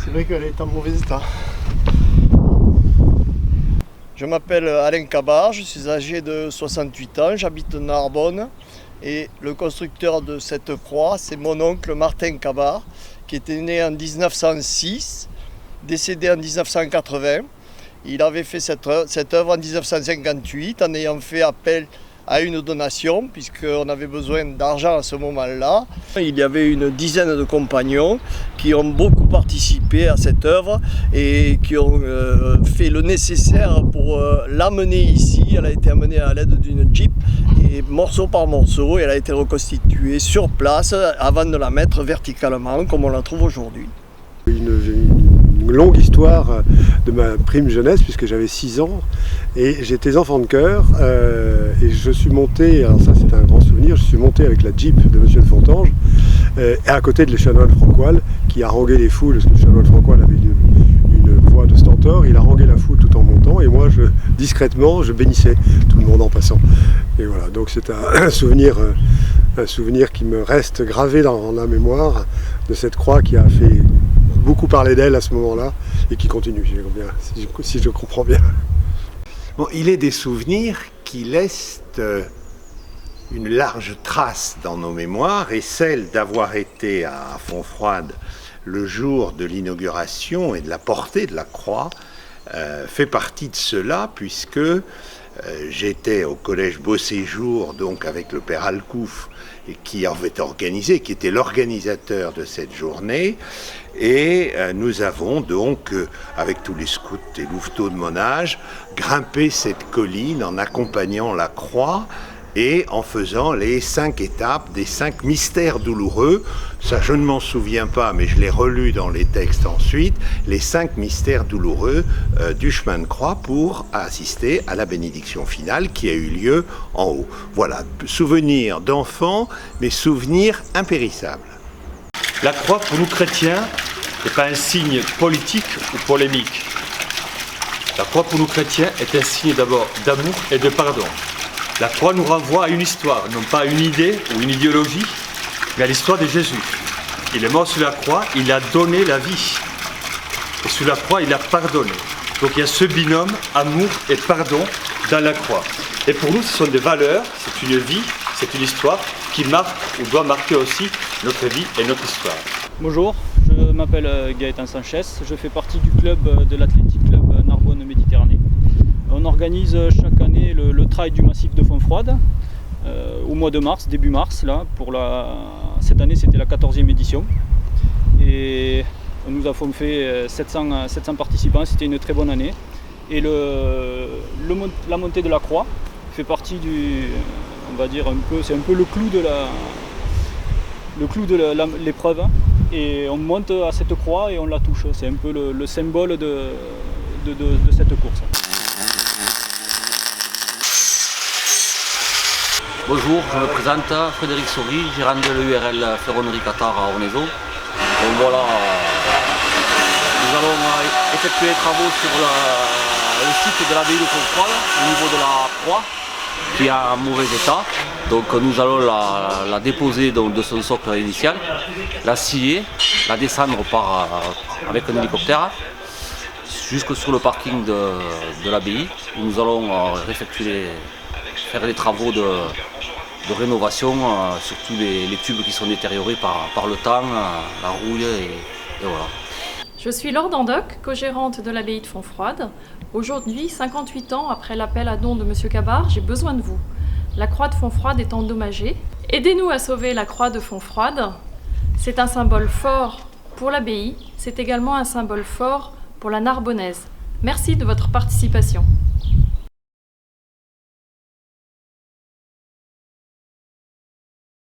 C'est vrai qu'elle est en mauvais état. Je m'appelle Alain Cabard, je suis âgé de 68 ans, j'habite Narbonne et le constructeur de cette croix, c'est mon oncle Martin Cabard, qui était né en 1906, décédé en 1980. Il avait fait cette œuvre en 1958 en ayant fait appel à une donation, puisqu'on avait besoin d'argent à ce moment-là. Il y avait une dizaine de compagnons qui ont beaucoup participé à cette œuvre et qui ont fait le nécessaire pour l'amener ici. Elle a été amenée à l'aide d'une Jeep et morceau par morceau, elle a été reconstituée sur place avant de la mettre verticalement comme on la trouve aujourd'hui. Une longue histoire de ma prime jeunesse puisque j'avais 6 ans et j'étais enfant de chœur et je suis monté, alors ça c'est un grand souvenir, je suis monté avec la Jeep de Monsieur de Fontanges à côté de le chanoine Francoal qui haranguait les foules parce que le chanoine Francoal avait une voix de stentor, il haranguait la foule tout en montant et moi discrètement je bénissais tout le monde en passant. Et voilà, donc c'est un souvenir qui me reste gravé dans la mémoire de cette croix qui a fait beaucoup parler d'elle à ce moment-là et qui continue, si je comprends bien. Bon, il est des souvenirs qui laissent une large trace dans nos mémoires et celle d'avoir été à Fontfroide le jour de l'inauguration et de la portée de la croix fait partie de cela puisque j'étais au collège Beau Séjour donc avec le père Alcouf qui avait organisé, qui était l'organisateur de cette journée et nous avons donc avec tous les scouts et louveteaux de mon âge grimpé cette colline en accompagnant la croix et en faisant les 5 étapes des 5 mystères douloureux. Ça, je ne m'en souviens pas, mais je l'ai relu dans les textes ensuite, les 5 mystères douloureux du chemin de croix pour assister à la bénédiction finale qui a eu lieu en haut. Voilà, souvenirs d'enfants, mais souvenirs impérissables. La croix, pour nous chrétiens, n'est pas un signe politique ou polémique. La croix, pour nous chrétiens, est un signe d'abord d'amour et de pardon. La croix nous renvoie à une histoire, non pas à une idée ou une idéologie, mais à l'histoire de Jésus. Il est mort sur la croix, il a donné la vie. Et sur la croix, il a pardonné. Donc il y a ce binôme, amour et pardon, dans la croix. Et pour nous, ce sont des valeurs, c'est une vie, c'est une histoire qui marque ou doit marquer aussi notre vie et notre histoire. Bonjour, je m'appelle Gaëtan Sanchez, je fais partie du club de l'Athletic Club Narbonne Méditerranée. On organise chaque année le trail du massif de Fontfroide au mois de mars, début mars. Là, cette année, c'était la 14e édition. Et nous avons fait 700 participants, c'était une très bonne année. Et la montée de la croix fait partie on va dire c'est un peu le clou de l'épreuve. Et on monte à cette croix et on la touche. C'est un peu le symbole de cette course. Bonjour, je me présente, Frédéric Saury, gérant de l'URL Ferronnerie Qatar à Ornezo. Donc voilà, nous allons effectuer les travaux sur le site de l'abbaye de Fontfroide, au niveau de la croix, qui est en mauvais état. Donc nous allons la déposer donc, de son socle initial, la scier, la descendre avec un hélicoptère jusque sur le parking de l'abbaye, où nous allons faire les travaux de rénovation, surtout les tubes qui sont détériorés par le temps, la rouille et voilà. Je suis Laure Dandoc, co-gérante de l'abbaye de Fontfroide. Aujourd'hui, 58 ans après l'appel à dons de M. Cabard, j'ai besoin de vous. La croix de Fontfroide est endommagée. Aidez-nous à sauver la croix de Fontfroide. C'est un symbole fort pour l'abbaye, c'est également un symbole fort pour la Narbonnaise. Merci de votre participation.